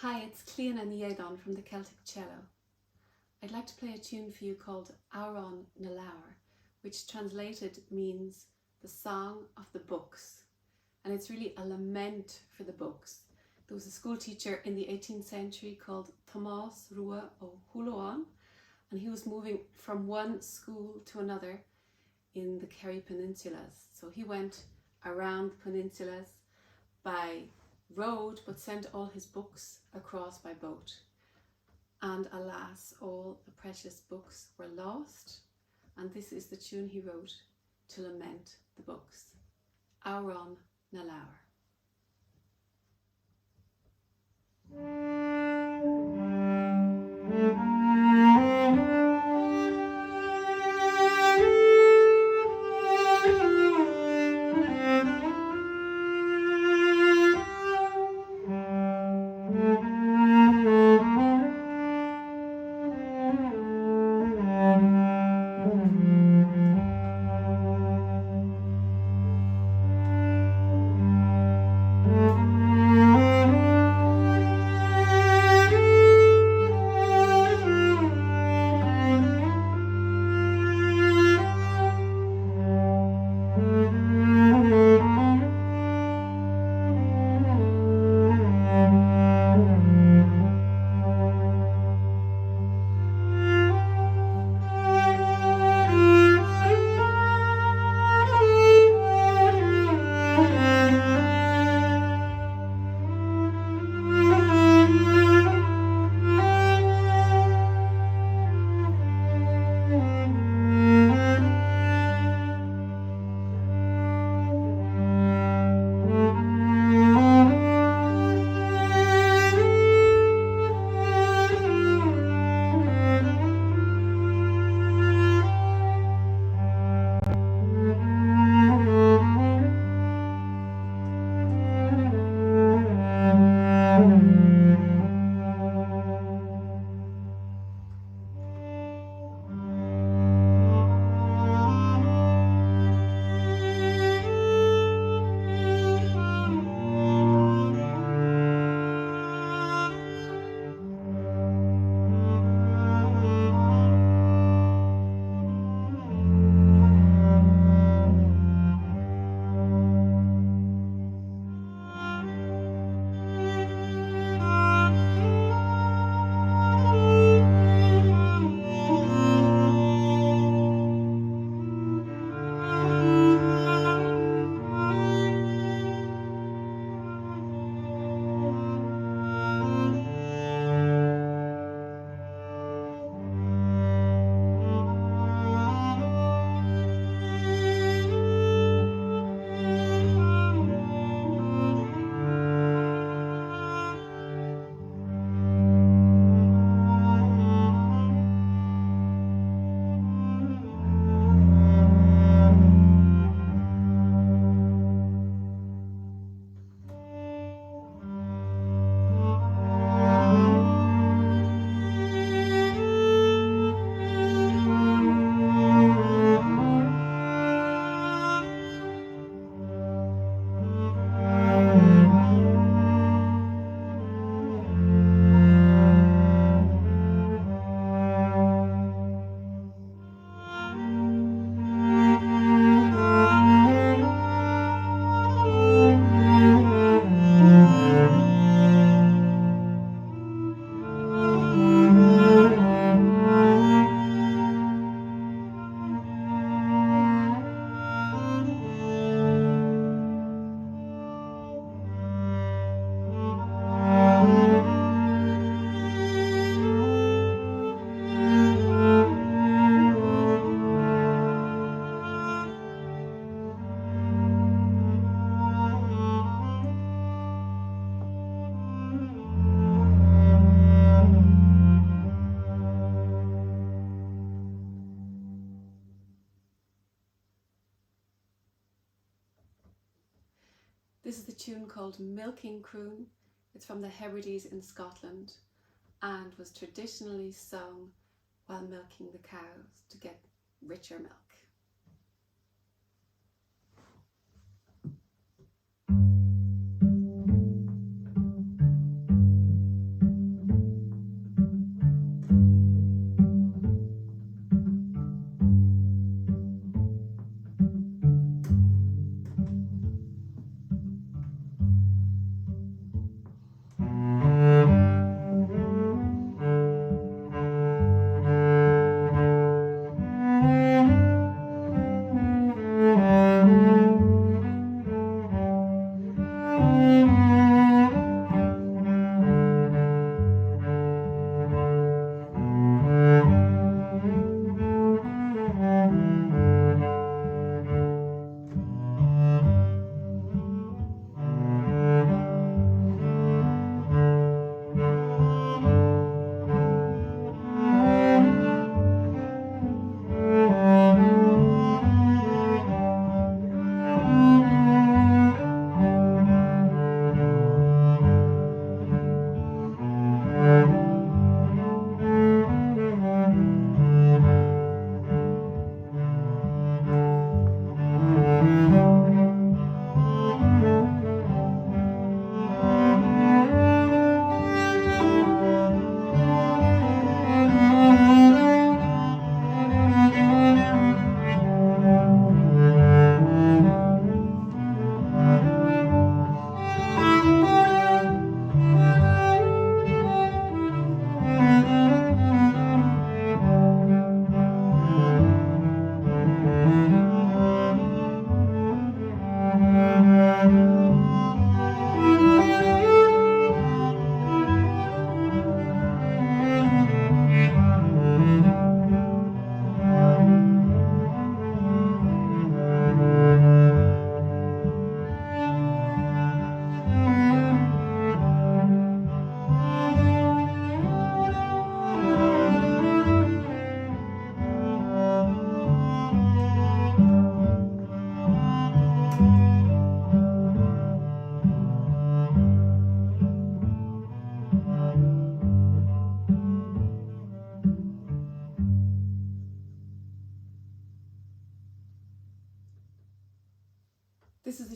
Hi, it's Cliona Niegon from the Celtic Cello. I'd like to play a tune for you called Áran na Leabhar, which translated means the song of the books. And it's really a lament for the books. There was a school teacher in the 18th century called Tomás Rua ó Thuilleoan, and he was moving from one school to another in the Kerry Peninsulas. So he went around the peninsulas by road, but sent all his books across by boat. And alas, all the precious books were lost. And this is the tune he wrote to lament the books. Áran na Leabhar. This is the tune called Milking Croon. It's from the Hebrides in Scotland and was traditionally sung while milking the cows to get richer milk.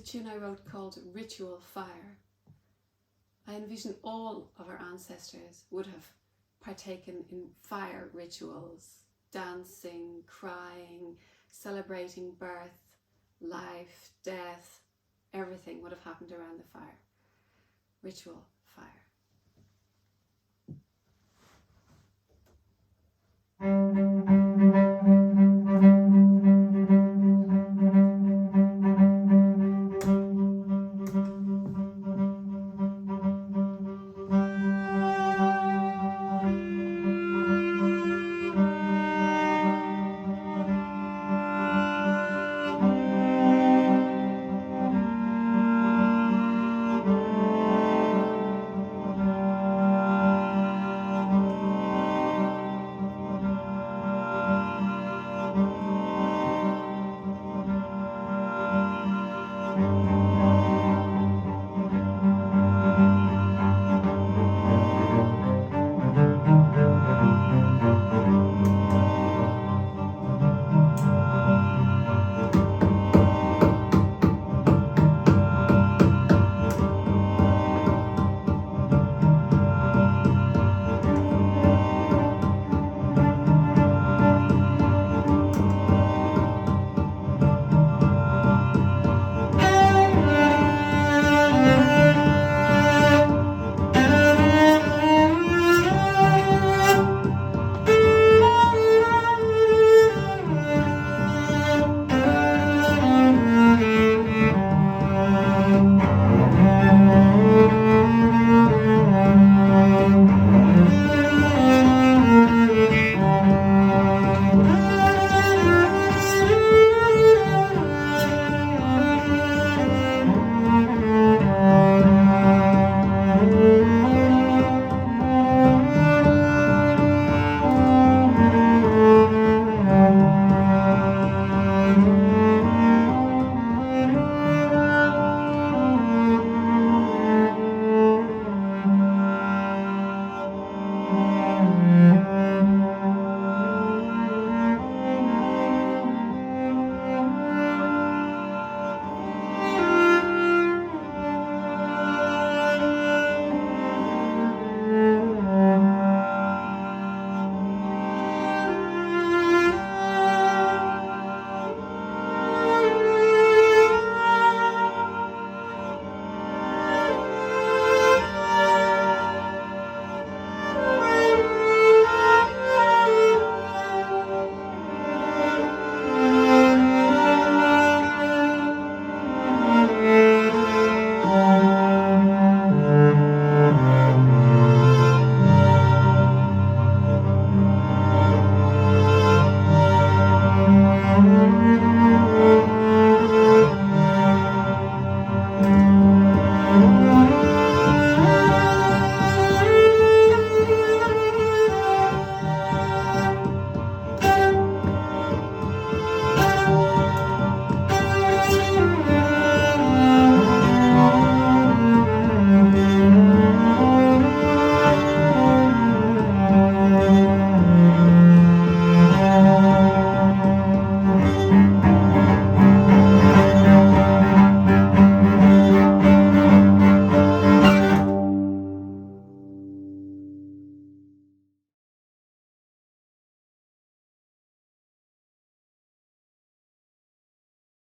tune I wrote called Ritual Fire. I envision all of our ancestors would have partaken in fire rituals, dancing, crying, celebrating birth, life, death, everything would have happened around the fire. Ritual fire.